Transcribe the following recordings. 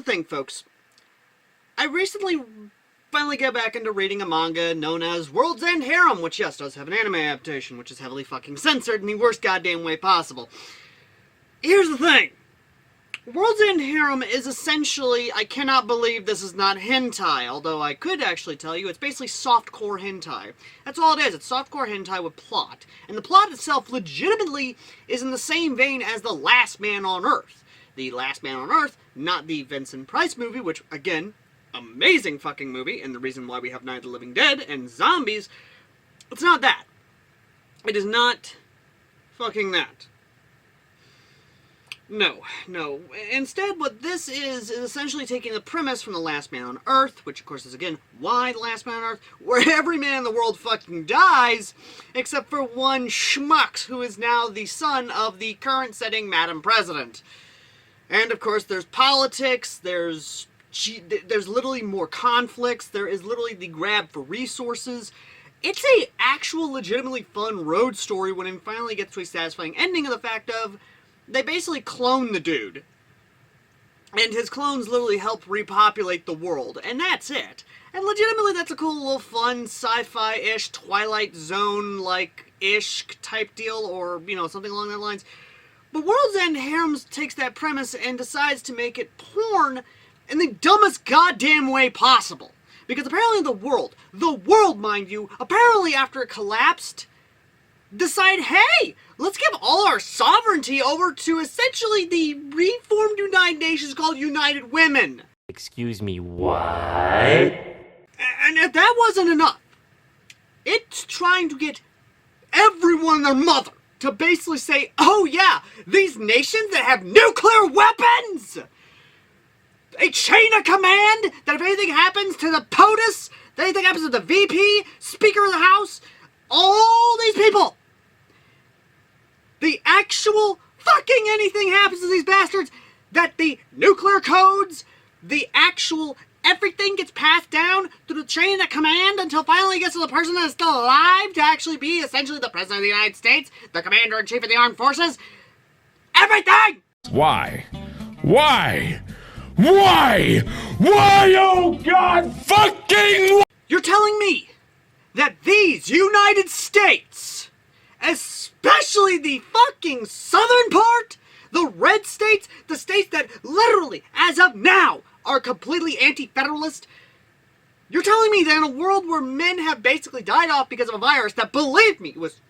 thing, folks. I recently finally got back into reading a manga known as World's End Harem, which, yes, does have an anime adaptation, which is heavily fucking censored in the worst goddamn way possible. Here's the thing. World's End Harem is essentially, I cannot believe this is not hentai, although I could actually tell you, it's basically softcore hentai. That's all it is, it's softcore hentai with plot. And the plot itself legitimately is in the same vein as The Last Man on Earth. The Last Man on Earth, not the Vincent Price movie, which, again, amazing fucking movie, and the reason why we have Night of the Living Dead and zombies, it's not that. It is not fucking that. No. Instead, what this is essentially taking the premise from The Last Man on Earth, which of course is, again, why The Last Man on Earth, where every man in the world fucking dies, except for one schmucks, who is now the son of the current setting Madam President. And of course, there's politics, there's literally more conflicts, there is literally the grab for resources. It's a actual legitimately fun road story when it finally gets to a satisfying ending of the fact of they basically clone the dude. And his clones literally help repopulate the world. And that's it. And legitimately that's a cool little fun sci-fi-ish, Twilight Zone-like-ish type deal, or, you know, something along that lines. But World's End Harem takes that premise and decides to make it porn in the dumbest goddamn way possible. Because apparently the world, mind you, apparently after it collapsed, decide, hey, let's give all our sovereignty over to essentially the reformed United Nations called United Women. Excuse me, what? And if that wasn't enough, it's trying to get everyone and their mother to basically say, oh yeah, these nations that have nuclear weapons, a chain of command, that if anything happens to the POTUS, if anything happens to the VP, Speaker of the House, all these people, the actual fucking anything happens to these bastards, that the nuclear codes, the actual everything gets passed down through the chain of command until finally it gets to the person that is still alive to actually be essentially the President of the United States, the Commander-in-Chief of the Armed Forces. Everything! Why? Why? Why? Why, oh God fucking... You're telling me that these United States, especially the fucking southern part, the red states, the states that literally, as of now, are completely anti-federalist, you're telling me that in a world where men have basically died off because of a virus that, believe me, was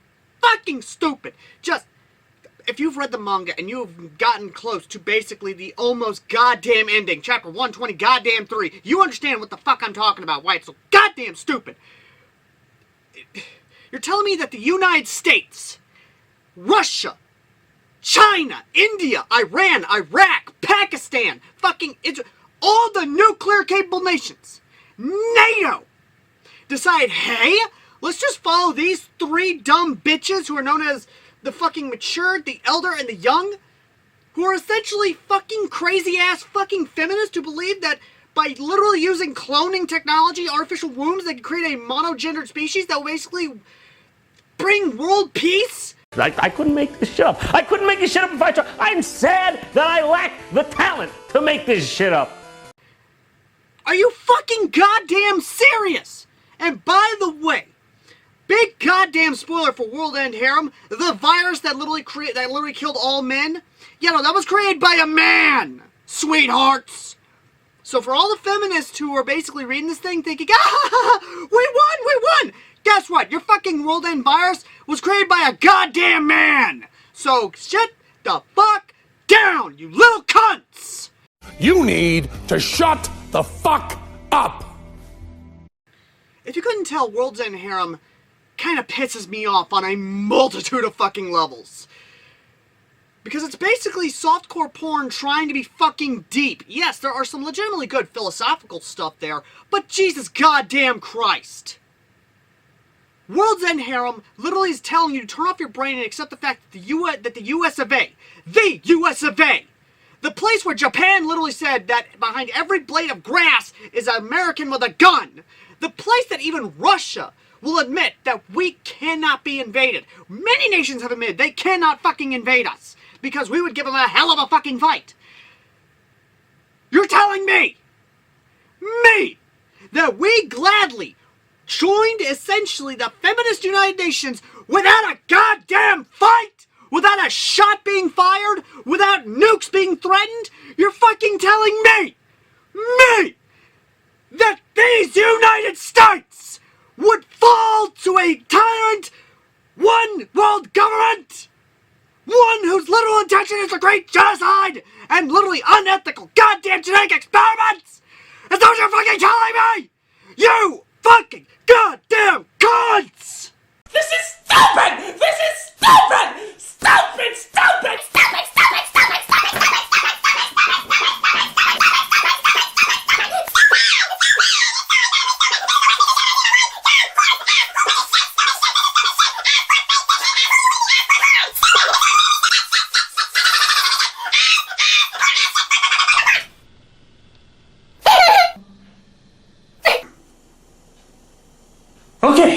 fucking stupid, just, if you've read the manga and you've gotten close to basically the almost goddamn ending, chapter 120 goddamn 3, you understand what the fuck I'm talking about, why it's so goddamn stupid. You're telling me that the United States, Russia, China, India, Iran, Iraq, Pakistan, fucking Israel, all the nuclear-capable nations, NATO, decide, hey, let's just follow these three dumb bitches who are known as the fucking mature, the elder, and the young, who are essentially fucking crazy-ass fucking feminists who believe that by literally using cloning technology, artificial wombs, they can create a monogendered species that will basically bring world peace? I couldn't make this shit up. I couldn't make this shit up if I tried. I'm sad that I lack the talent to make this shit up. Are you fucking goddamn serious? And by the way, big goddamn spoiler for World End Harem, the virus that literally killed all men, yeah, no, that was created by a man, sweethearts. So for all the feminists who are basically reading this thing thinking, ah, we won! Guess what? Your fucking World End virus was created by a goddamn man! So shut the fuck down, you little cunts! You need to shut the fuck up! If you couldn't tell, World's End Harem kind of pisses me off on a multitude of fucking levels. Because it's basically softcore porn trying to be fucking deep. Yes, there are some legitimately good philosophical stuff there, but Jesus goddamn Christ. World's End Harem literally is telling you to turn off your brain and accept the fact that the US of A, the place where Japan literally said that behind every blade of grass is an American with a gun, the place that even Russia will admit that we cannot be invaded. Many nations have admitted they cannot fucking invade us because we would give them a hell of a fucking fight. You're telling me me, that we gladly joined essentially the feminist United Nations without a goddamn fight, without a shot being fired, without nukes being threatened? You're fucking telling me, that these United States would fall to a tyrant, one world government, one whose literal intention is to create genocide and literally unethical goddamn genetic experiments? Is that what you're fucking telling me? You fucking goddamn cunts! This is stupid! This is stupid! Stupid, stupid, stupid, stupid, stupid, stupid, Okay.